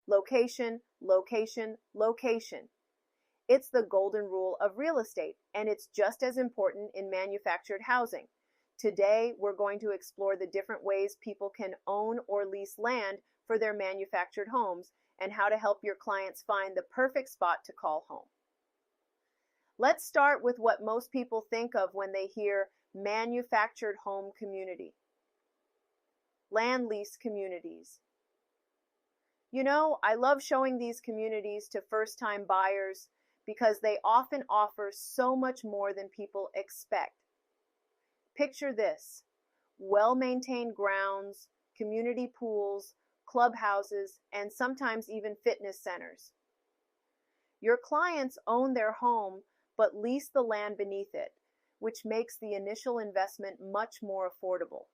Location, location, location. It's the golden rule of real estate, and it's just as important in manufactured housing. Today, we're going to explore the different ways people can own or lease land for their manufactured homes and how to help your clients find the perfect spot to call home. Let's start with what most people think of when they hear manufactured home community. Land lease communities. You know, I love showing these communities to first-time buyers because they often offer so much more than people expect. Picture this: well-maintained grounds, community pools, clubhouses, and sometimes even fitness centers. Your clients own their home but lease the land beneath it, which makes the initial investment much more affordable.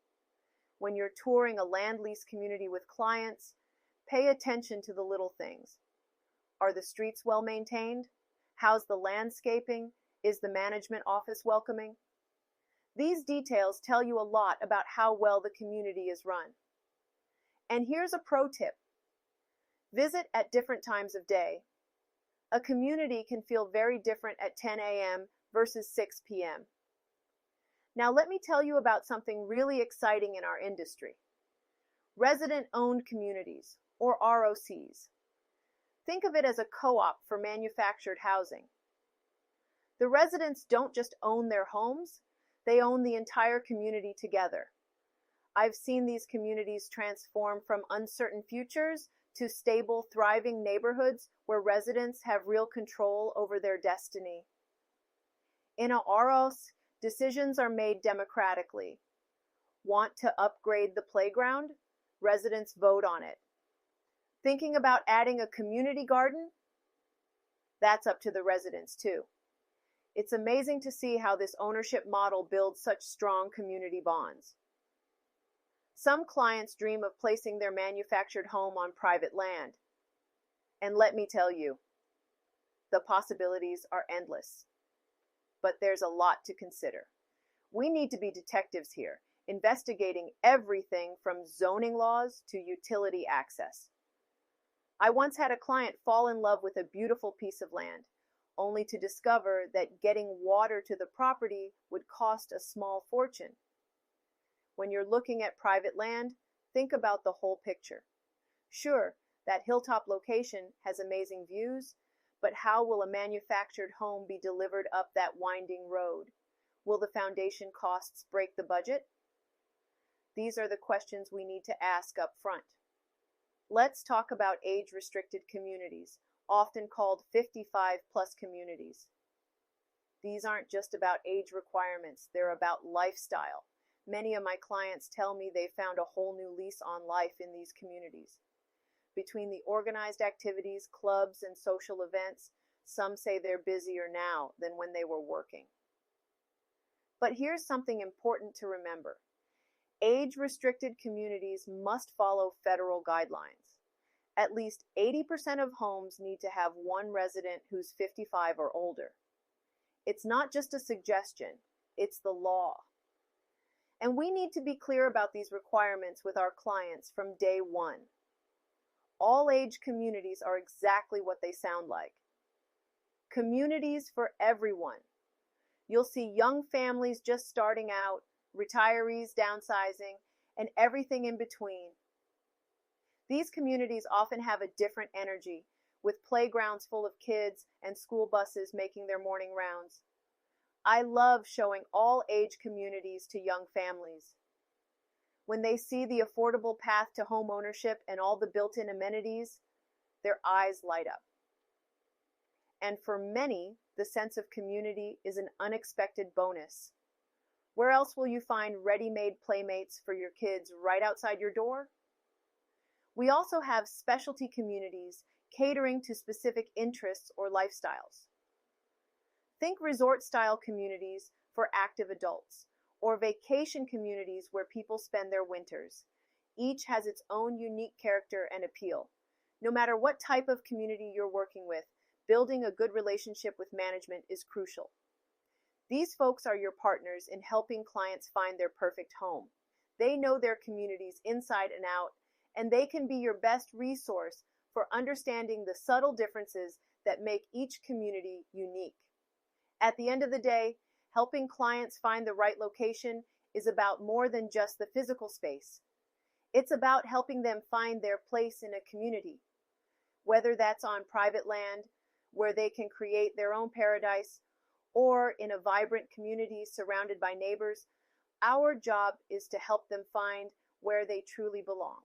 When you're touring a land lease community with clients, pay attention to the little things. Are the streets well maintained? How's the landscaping? Is the management office welcoming? These details tell you a lot about how well the community is run. And here's a pro tip. Visit at different times of day. A community can feel very different at 10 a.m. versus 6 p.m. Now let me tell you about something really exciting in our industry. Resident-owned communities, or ROCs. Think of it as a co-op for manufactured housing. The residents don't just own their homes, they own the entire community together. I've seen these communities transform from uncertain futures to stable, thriving neighborhoods where residents have real control over their destiny. In a ROC, decisions are made democratically. Want to upgrade the playground? Residents vote on it. Thinking about adding a community garden? That's up to the residents too. It's amazing to see how this ownership model builds such strong community bonds. Some clients dream of placing their manufactured home on private land. And let me tell you, the possibilities are endless. But there's a lot to consider. We need to be detectives here, investigating everything from zoning laws to utility access. I once had a client fall in love with a beautiful piece of land, only to discover that getting water to the property would cost a small fortune. When you're looking at private land, think about the whole picture. Sure, that hilltop location has amazing views, but how will a manufactured home be delivered up that winding road? Will the foundation costs break the budget? These are the questions we need to ask up front. Let's talk about age-restricted communities, often called 55-plus communities. These aren't just about age requirements, they're about lifestyle. Many of my clients tell me they found a whole new lease on life in these communities. Between the organized activities, clubs, and social events, some say they're busier now than when they were working. But here's something important to remember. Age-restricted communities must follow federal guidelines. At least 80% of homes need to have one resident who's 55 or older. It's not just a suggestion, it's the law. And we need to be clear about these requirements with our clients from day one. All age communities are exactly what they sound like. Communities for everyone. You'll see young families just starting out, retirees downsizing, and everything in between. These communities often have a different energy, with playgrounds full of kids and school buses making their morning rounds. I love showing all age communities to young families. When they see the affordable path to home ownership and all the built-in amenities, their eyes light up. And for many, the sense of community is an unexpected bonus. Where else will you find ready-made playmates for your kids right outside your door? We also have specialty communities catering to specific interests or lifestyles. Think resort-style communities for active adults, or vacation communities where people spend their winters. Each has its own unique character and appeal. No matter what type of community you're working with, building a good relationship with management is crucial. These folks are your partners in helping clients find their perfect home. They know their communities inside and out, and they can be your best resource for understanding the subtle differences that make each community unique. At the end of the day, helping clients find the right location is about more than just the physical space. It's about helping them find their place in a community, whether that's on private land, where they can create their own paradise, or in a vibrant community surrounded by neighbors. Our job is to help them find where they truly belong.